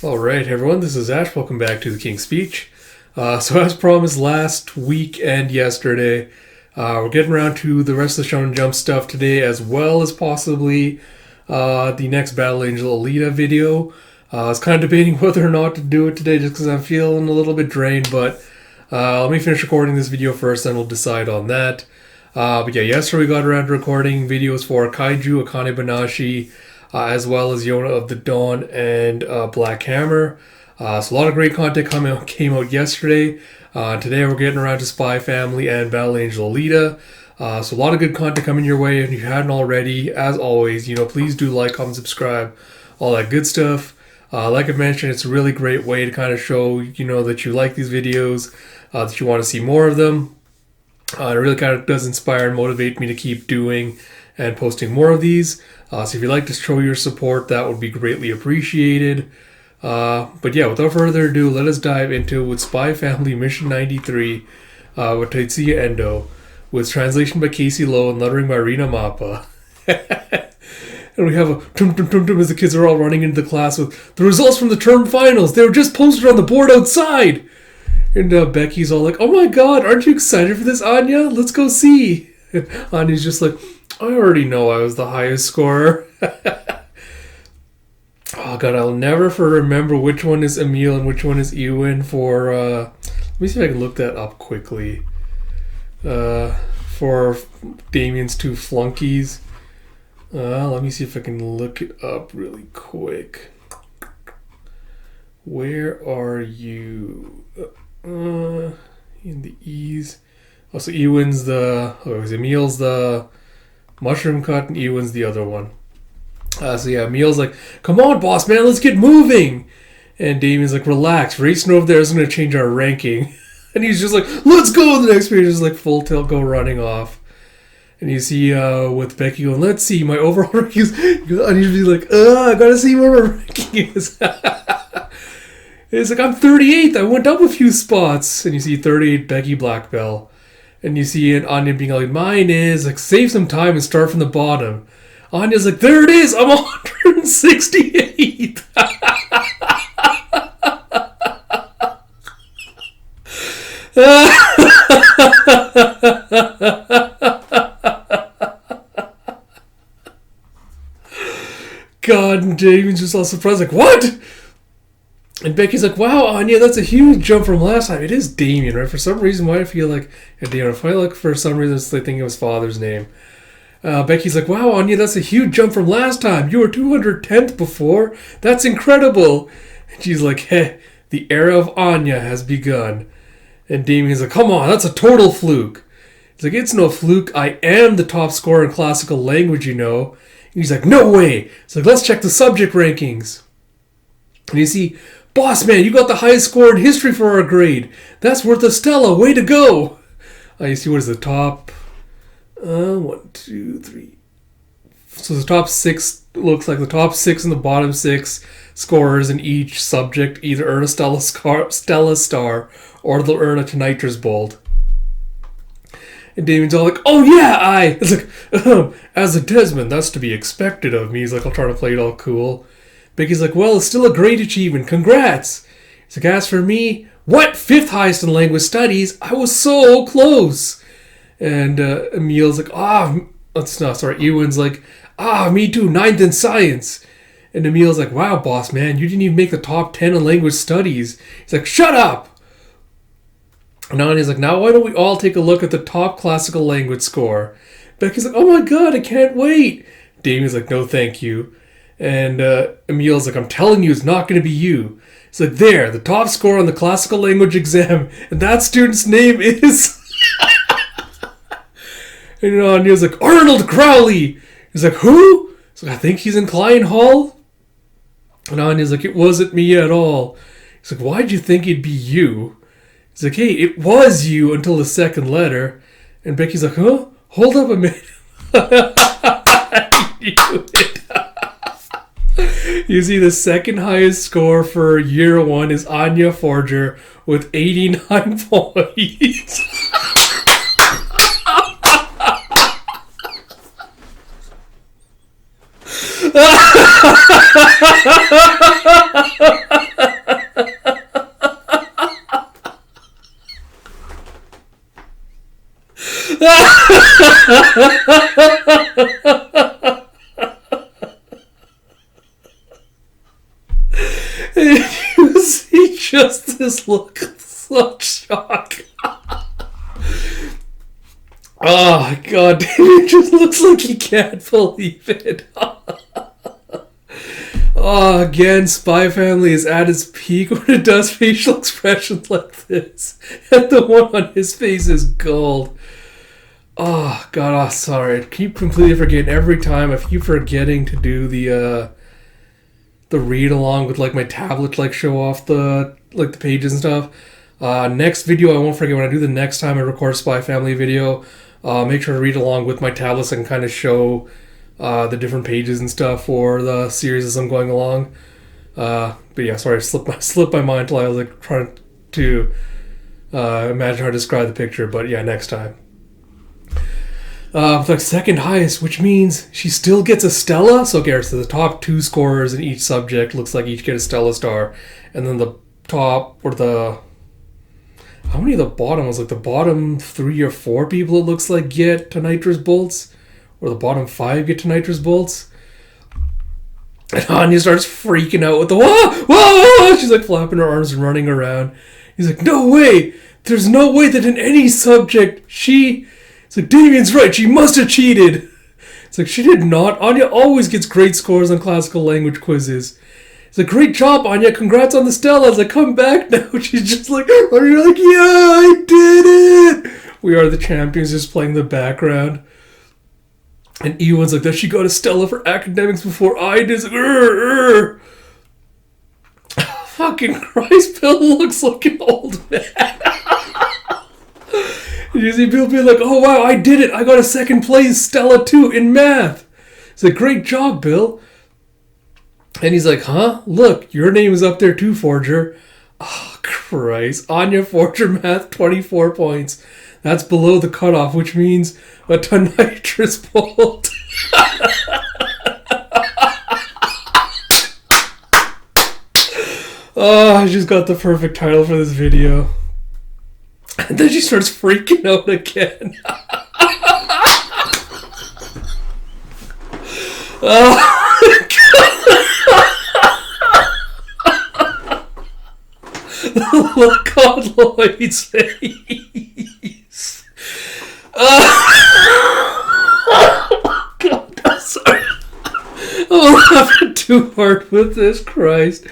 Alright, everyone, this is Ash. Welcome back to the King's Speech. So, as promised last week and yesterday, we're getting around to the rest of the Shonen Jump stuff today, as well as possibly the next Battle Angel Alita video. I was kind of debating whether or not to do it today just because I'm feeling a little bit drained, but let me finish recording this video first, and we'll decide on that. But yeah, yesterday we got around to recording videos for Kaiju, Akane Banashi, as well as Yona of the Dawn and Black Hammer. So a lot of great content came out yesterday. Today we're getting around to Spy Family and Battle Angel Alita. So a lot of good content coming your way. If you hadn't already, as always, please do like, comment, subscribe, all that good stuff. Like I mentioned, it's a really great way to kind of show, that you like these videos, that you want to see more of them. It really kind of does inspire and motivate me to keep doing and posting more of these. So if you'd like to show your support, that would be greatly appreciated. But yeah, without further ado, let us dive into with Spy Family Mission 93 with Tetsuya Endo, with translation by Casey Lowe and lettering by Rina Mappa. And we have a tum tum tum tum as the kids are all running into the class with the results from the term finals. They were just posted on the board outside. And Becky's all like, "Oh my god, aren't you excited for this, Anya? Let's go see." And Anya's just like, "I already know I was the highest scorer." Oh god, I'll never remember which one is Emil and which one is Ewan for, let me see if I can look that up quickly. For Damien's two flunkies. Let me see if I can look it up really quick. Where are you? In the E's. Oh, so Ewan's Emil's the mushroom cut and Ewan's the other one. So yeah, Emil's like, "Come on, boss man, let's get moving." And Damien's like, "Relax, racing over there isn't going to change our ranking." And he's just like, "Let's go!" The next page is like full tilt go running off. And you see with Becky going, "Let's see, my overall ranking is..." And he's like, I gotta see where my ranking is. It's like, "I'm 38th, I went up a few spots." And you see 38 Becky Black Bell. And you see Anya being like, "Mine is..." Like, save some time and start from the bottom. Anya's like, "There it is, I'm 168th. God, and Damien's just all surprised, like, "What?" And Becky's like, "Wow, Anya, that's a huge jump from last time." It is Damien, right? For some reason, why I feel like, for some reason, it's like thinking of his father's name. Becky's like, "Wow, Anya, that's a huge jump from last time. You were 210th before. That's incredible." And she's like, "Heh, the era of Anya has begun." And Damien's like, "Come on, that's a total fluke." He's like, "It's no fluke. I am the top scorer in classical language, And he's like, "No way." It's like, "Let's check the subject rankings." And you see, "Boss man, you got the highest score in history for our grade. That's worth a Stella. Way to go." You see what is the top... 1, 2, 3. So the top 6 looks like the top 6 and the bottom 6 scorers in each subject either earn a Stella Star or they'll earn a Tonitrus Bolt. And Damien's all like, "Oh yeah, It's like, as a Desmond, that's to be expected of me." He's like, I'll try to play it all cool. Becky's like, "Well, it's still a great achievement. Congrats." He's like, "As for me, what? 5th highest in language studies? I was so close." And Emil's like, Ewan's like, "Me too, 9th in science." And Emil's like, "Wow, boss man, you didn't even make the top 10 in language studies." He's like, "Shut up!" And Anya's like, "Now why don't we all take a look at the top classical language score?" Becky's like, "Oh my god, I can't wait." Damien's like, "No thank you." And Emil's like, "I'm telling you, it's not going to be you." He's like, "There, the top score on the classical language exam, and that student's name is..." And Anya's like, "Arnold Crowley." He's like, "Who?" He's like, "I think he's in Klein Hall." And Anya's like, "It wasn't me at all." He's like, "Why'd you think it'd be you?" He's like, "Hey, it was you until the second letter." And Becky's like, "Huh? Hold up a minute." You see, the second highest score for year 1 is Anya Forger with 89 points. And you see just this look of such shock. Oh, God, David just looks like he can't believe it. Oh, again, Spy Family is at its peak when it does facial expressions like this. And the one on his face is gold. Oh, God, oh, sorry. I keep completely forgetting every time. I keep forgetting to do the read along with, like, my tablet, like, show off the pages and stuff. Next video, I won't forget when I do the next time I record Spy Family video. Make sure to read along with my tablet so I can kind of show the different pages and stuff for the series as I'm going along. But yeah, sorry, I slipped my mind until I was like trying to imagine how to describe the picture. But yeah, next time. Like second highest, which means she still gets a Stella. So okay, so the top 2 scorers in each subject looks like each get a Stella star, and then the top or the how many of the bottom was like the bottom 3 or 4 people it looks like get to nitrous bolts. Or the bottom 5 get to nitrous bolts. And Anya starts freaking out with the whoa, whoa! She's like flapping her arms and running around. He's like, no way! There's no way that in any subject It's like, Damien's right, she must have cheated! It's like, she did not. Anya always gets great scores on classical language quizzes. It's like, great job, Anya, congrats on the Stellas. Like, come back now. She's just like, are you like, yeah, I did it! We Are the Champions just playing the background. And Ewan's like, that she got a Stella for academics before I did. Like, fucking Christ, Bill looks like an old man. You see Bill being like, oh wow, I did it. I got a second place Stella too in math. It's like, great job, Bill. And he's like, huh? Look, your name is up there too, Forger. Oh, Christ. Anya Forger math, 24 points. That's below the cutoff, which means a nitrous bolt. Oh, I just got the perfect title for this video. And then she starts freaking out again. Look on Lloyd's face. God, I'm sorry. I'm laughing too hard with this, Christ.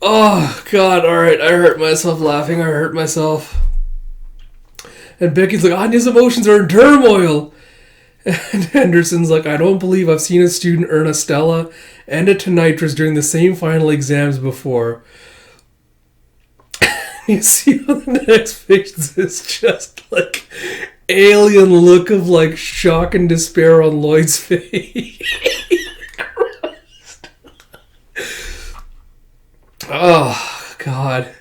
Oh, God, alright, I hurt myself laughing, I hurt myself. And Becky's like, Anya's emotions are in turmoil. And Henderson's like, I don't believe I've seen a student earn a Stella and a Tonitrus during the same final exams before. You see on the next page, this just like alien look of like shock and despair on Lloyd's face. Oh, God.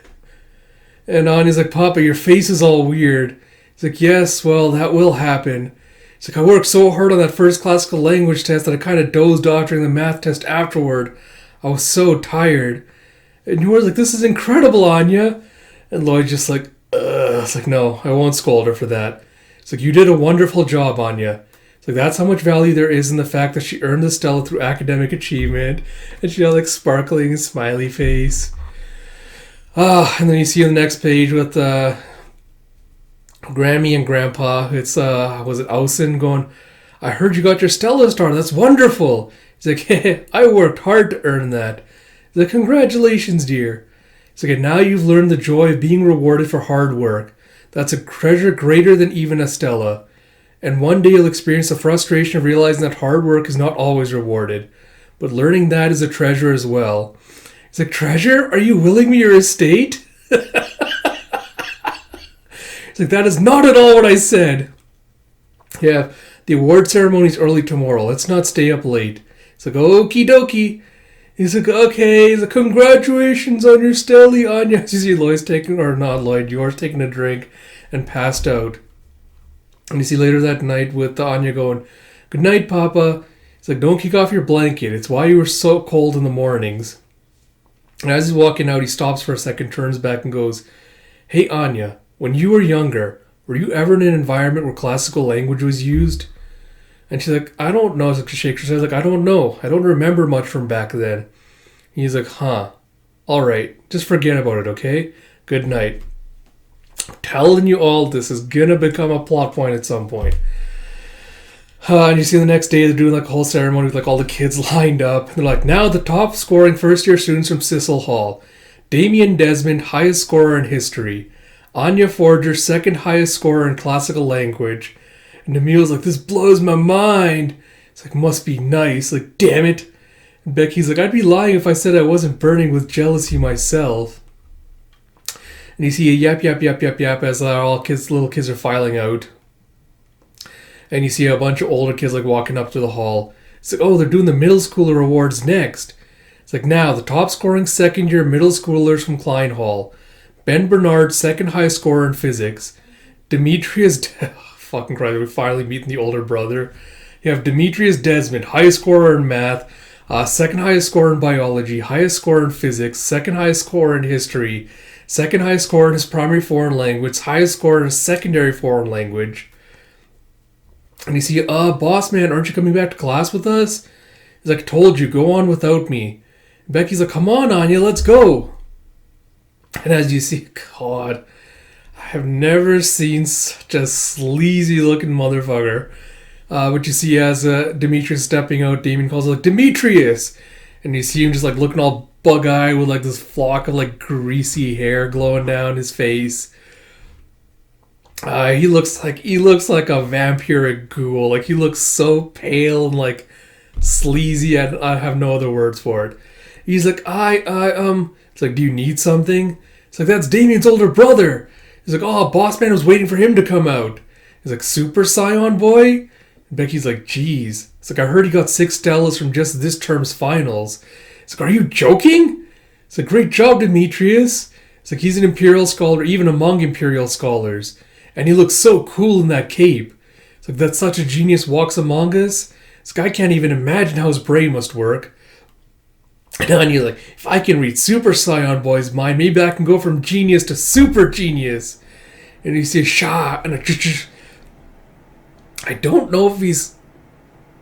And Anya's like, Papa, your face is all weird. He's like, yes, well, that will happen. He's like, I worked so hard on that first classical language test that I kind of dozed off during the math test afterward. I was so tired. And you were like, this is incredible, Anya. And Lloyd just like, ugh. It's like, no, I won't scold her for that. It's like, you did a wonderful job, Anya. It's like, that's how much value there is in the fact that she earned the Stella through academic achievement. And she had like sparkling smiley face. And then you see on the next page with Grammy and Grandpa, it's, was it Ausen going, I heard you got your Stella star, that's wonderful. He's like, hey, I worked hard to earn that. He's like, congratulations, dear. He's like, now you've learned the joy of being rewarded for hard work. That's a treasure greater than even a Stella. And one day you'll experience the frustration of realizing that hard work is not always rewarded. But learning that is a treasure as well. He's like, treasure? Are you willing me your estate? He's like, that is not at all what I said. Yeah, the award ceremony's early tomorrow. Let's not stay up late. He's like, okie dokie. He's like, okay. He's like, congratulations on your Stelly, Anya. You see Lloyd's taking, or not Lloyd, yours taking a drink and passed out. And you see later that night with Anya going, good night, Papa. He's like, don't kick off your blanket. It's why you were so cold in the mornings. And as he's walking out, he stops for a second, turns back and goes, hey, Anya, when you were younger, were you ever in an environment where classical language was used? And she's like, I don't know. She shakes her head like, I don't know. I don't remember much from back then. He's like, huh. Alright, just forget about it, okay? Good night. I'm telling you all, this is gonna become a plot point at some point. And you see the next day they're doing like a whole ceremony with like all the kids lined up. And they're like, now the top scoring first year students from Cecil Hall. Damien Desmond, highest scorer in history. Anya Forger, second highest scorer in classical language. And Emil's like, this blows my mind. It's like, must be nice. Like, damn it. And Becky's like, I'd be lying if I said I wasn't burning with jealousy myself. And you see a yap, yap, yap, yap, yap as little kids are filing out. And you see a bunch of older kids like walking up to the hall. It's like, oh, they're doing the middle schooler awards next. It's like, now the top scoring second year middle schoolers from Klein Hall. Ben Bernard, second highest scorer in physics. Demetrius, fucking Christ, we're finally meeting the older brother. You have Demetrius Desmond, highest scorer in math. Second highest scorer in biology. Highest scorer in physics. Second highest scorer in history. Second highest scorer in his primary foreign language. Highest scorer in his secondary foreign language. And you see, boss man, aren't you coming back to class with us? He's like, told you, go on without me. And Becky's like, come on, Anya, let's go. And as you see, God, I have never seen such a sleazy looking motherfucker. But you see as Demetrius stepping out, Damien calls like, Demetrius! And you see him just like looking all bug-eyed with like this flock of like greasy hair glowing down his face. He looks like a vampiric ghoul. Like, he looks so pale and like sleazy. I have no other words for it. He's like, it's like, do you need something? It's like, that's Damien's older brother. He's like, oh, boss man was waiting for him to come out. He's like, Super Scion boy? And Becky's like, geez. It's like, I heard he got 6 Stellas from just this term's finals. It's like, are you joking? It's like, great job, Demetrius. It's like, he's an Imperial scholar, even among Imperial scholars. And he looks so cool in that cape. It's like, that's such a genius walks among us. This guy can't even imagine how his brain must work. And Anya's like, if I can read Super Scion Boy's mind, maybe I can go from genius to super genius. And you see a shah and a I don't know if this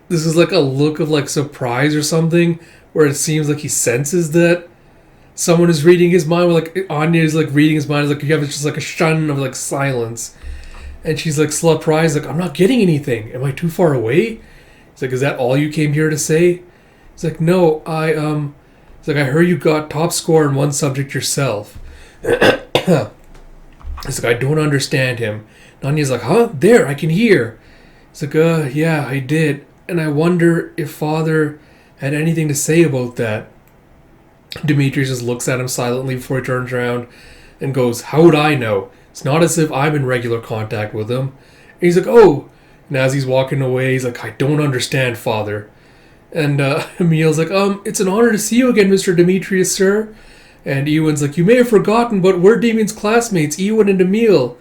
is like a look of like surprise or something, where it seems like he senses that someone is reading his mind. Like Anya is like reading his mind. Like you have just like a shun of like silence. And she's like surprised, like, I'm not getting anything. Am I too far away? It's like, is that all you came here to say? It's like, no, it's like, I heard you got top score in one subject yourself. It's like, I don't understand him. And Anya's like, huh? There, I can hear. It's like, yeah, I did. And I wonder if Father had anything to say about that. Demetrius just looks at him silently before he turns around and goes, how would I know? It's not as if I'm in regular contact with him. And he's like, oh. And as he's walking away, he's like, I don't understand, Father. And Emil's like, it's an honor to see you again, Mr. Demetrius, sir. And Ewan's like, you may have forgotten, but we're Damien's classmates, Ewan and Emil.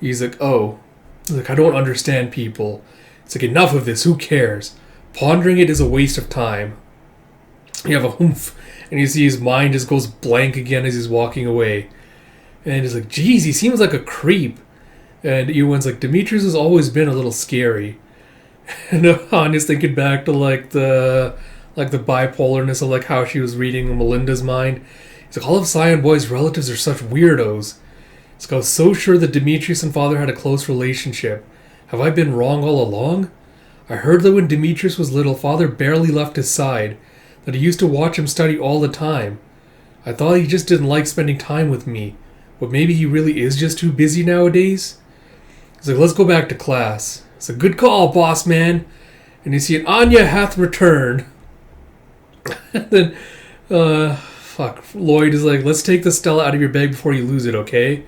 He's like, oh. He's like, I don't understand people. It's like, enough of this, who cares? Pondering it is a waste of time. You have a humph. And you see his mind just goes blank again as he's walking away. And he's like, geez, he seems like a creep. And Ewan's like, Demetrius has always been a little scary. And Anya's thinking back to like the bipolarness of like how she was reading Melinda's mind. He's like, all of Scion Boy's relatives are such weirdos. He's like, I was so sure that Demetrius and Father had a close relationship. Have I been wrong all along? I heard that when Demetrius was little, Father barely left his side. That he used to watch him study all the time. I thought he just didn't like spending time with me. But maybe he really is just too busy nowadays? He's like, let's go back to class. It's a good call, boss man. And you see an Anya hath returned. And then, Lloyd is like, let's take the Stella out of your bag before you lose it, okay?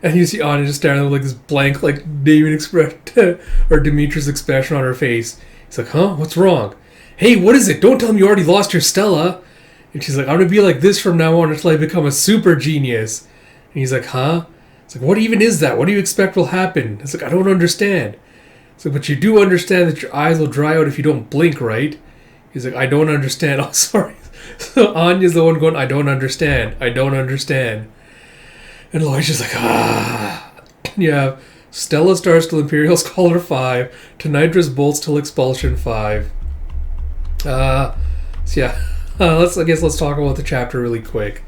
And you see Anya just staring with like this blank, like Damien expression, or Demetrius expression on her face. He's like, huh? What's wrong? Hey, what is it? Don't tell me you already lost your Stella. And she's like, I'm going to be like this from now on until I become a super genius. And he's like, huh? It's like, what even is that? What do you expect will happen? It's like, I don't understand. It's like, but you do understand that your eyes will dry out if you don't blink, right? He's like, I don't understand. Oh, sorry. So Anya's the one going, I don't understand. I don't understand. And Lloyd's just like, ah. Yeah. Stella starts till Imperial Scholar 5. To Nitrous Bolts till Expulsion 5. So yeah. Let's talk about the chapter really quick.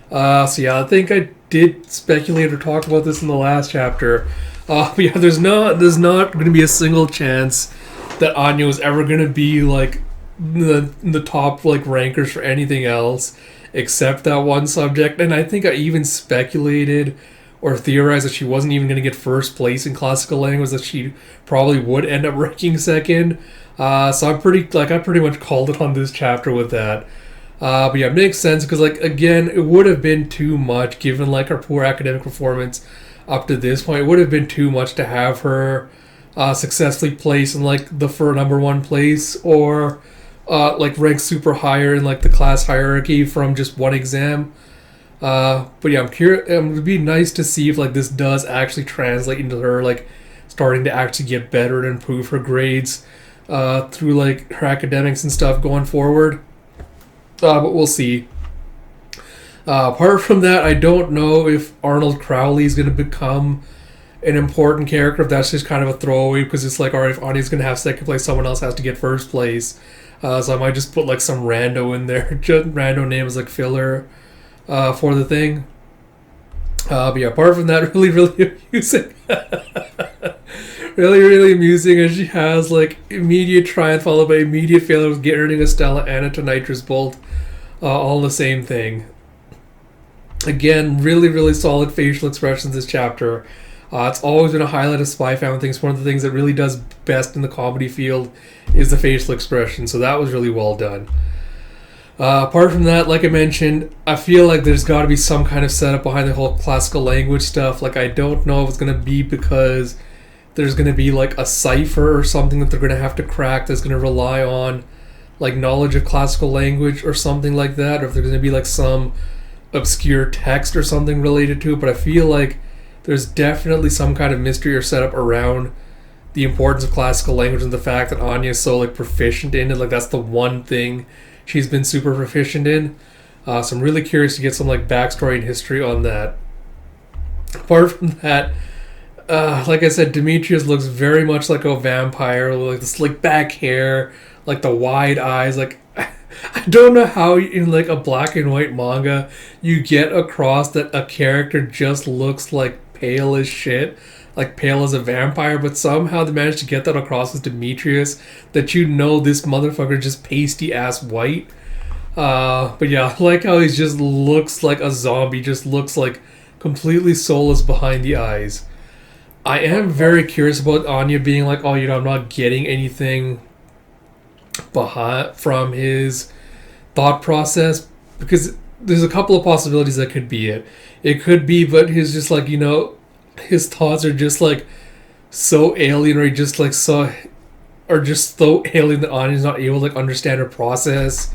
So yeah, I think I did speculate or talk about this in the last chapter. But yeah, there's not going to be a single chance that Anya was ever going to be like the top like rankers for anything else except that one subject. And I think I even speculated or theorized that she wasn't even going to get first place in classical language, that she probably would end up ranking second. So I pretty much called it on this chapter with that. But yeah, it makes sense because like again, it would have been too much given like her poor academic performance up to this point. It would have been too much to have her successfully place in like the for number one place or like rank super higher in like the class hierarchy from just one exam. But yeah, I'm curious. It would be nice to see if like this does actually translate into her like starting to actually get better and improve her grades through like her academics and stuff going forward. But we'll see. Apart from that, I don't know if Arnold Crowley is going to become an important character, if that's just kind of a throwaway, because it's like, alright, if Anya's going to have second place, someone else has to get first place. So I might just put like some rando in there, just rando name as like filler for the thing. But yeah, apart from that, really, really amusing. Really, really amusing, as she has like immediate triumph followed by immediate failure with earning a Stella and a Nitrous Bolt, all the same thing. Again, really, really solid facial expressions this chapter. It's always been a highlight of Spy Family things. One of the things that really does best in the comedy field is the facial expression, so that was really well done. Apart from that, like I mentioned, I feel like there's got to be some kind of setup behind the whole classical language stuff. Like, I don't know if it's going to be because there's going to be like a cipher or something that they're going to have to crack that's going to rely on like knowledge of classical language or something like that, or if there's going to be like some obscure text or something related to it. But I feel like there's definitely some kind of mystery or setup around the importance of classical language and the fact that Anya is so like proficient in it. Like, that's the one thing she's been super proficient in. So I'm really curious to get some like backstory and history on that. Apart from that, like I said, Demetrius looks very much like a vampire, like the slick back hair, like the wide eyes. Like, I don't know how in like a black and white manga you get across that a character just looks like pale as shit, like pale as a vampire, but somehow they managed to get that across with Demetrius, that you know this motherfucker just pasty ass white. But yeah, I like how he just looks like a zombie, just looks like completely soulless behind the eyes. I am very curious about Anya being like, oh, I'm not getting anything from his thought process, because there's a couple of possibilities that could be it. It could be, but he's just like, his thoughts are just like so alien, or he just like so alien that Anya's not able to like understand or process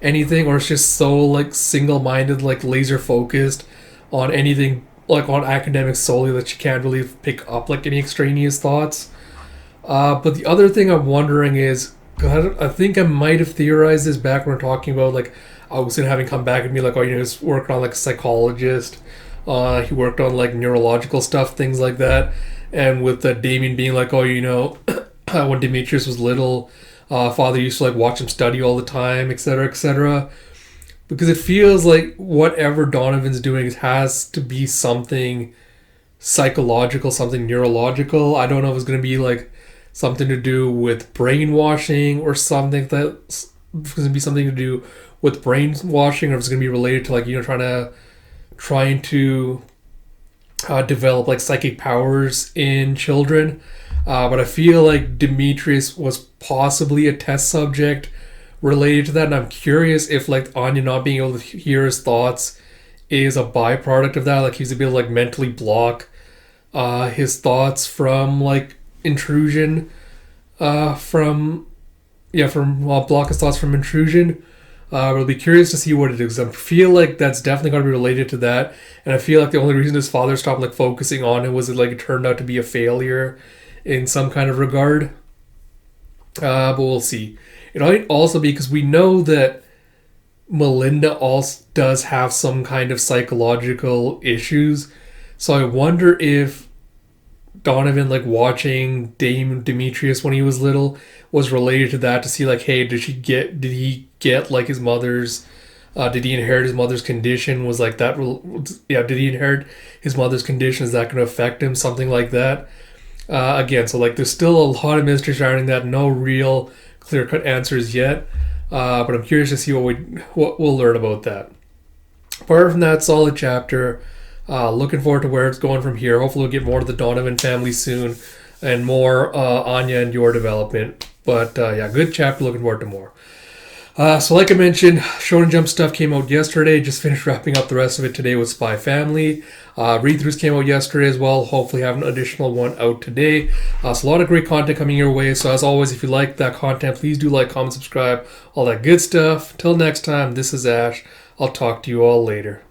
anything, or it's just so like single-minded, like laser focused on anything, like on academics solely, that she can't really pick up like any extraneous thoughts. But the other thing I'm wondering is, I think I might have theorized this back when we were talking about like Augustine having come back and be like, oh, he's working on like a psychologist. He worked on like neurological stuff, things like that. And with Damien being like, oh, when Demetrius was little, father used to like watch him study all the time, etc., etc. Because it feels like whatever Donovan's doing has to be something psychological, something neurological. I don't know if it's going to be like something to do with brainwashing, or something that's going to be something to do with brainwashing, or if it's going to be related to like, trying to develop like psychic powers in children. But I feel like Demetrius was possibly a test subject related to that, and I'm curious if like Anya not being able to hear his thoughts is a byproduct of that. Like, he's able to like mentally block his thoughts from like intrusion, block his thoughts from intrusion. I'll be curious to see what it is. I feel like that's definitely going to be related to that, and I feel like the only reason his father stopped like focusing on it was that like it turned out to be a failure in some kind of regard. But we'll see. It might also be because we know that Melinda also does have some kind of psychological issues, so I wonder if Donovan like watching Demetrius when he was little was related to that, to see like, hey, did he get like his mother's Did he inherit his mother's condition? Was like that? Yeah, did he inherit his mother's condition? Is that going to affect him? Something like that. Again, so like there's still a lot of mystery surrounding that. No real clear-cut answers yet. But I'm curious to see what we'll learn about that. Apart from that, solid chapter. Looking forward to where it's going from here. Hopefully we'll get more to the Donovan family soon and more Anya and Yor development. But yeah, good chapter. Looking forward to more. So like I mentioned, Shonen Jump stuff came out yesterday. Just finished wrapping up the rest of it today with Spy Family. Read-throughs came out yesterday as well. Hopefully have an additional one out today. So a lot of great content coming your way. So as always, if you like that content, please do like, comment, subscribe, all that good stuff. Till next time, this is Ash. I'll talk to you all later.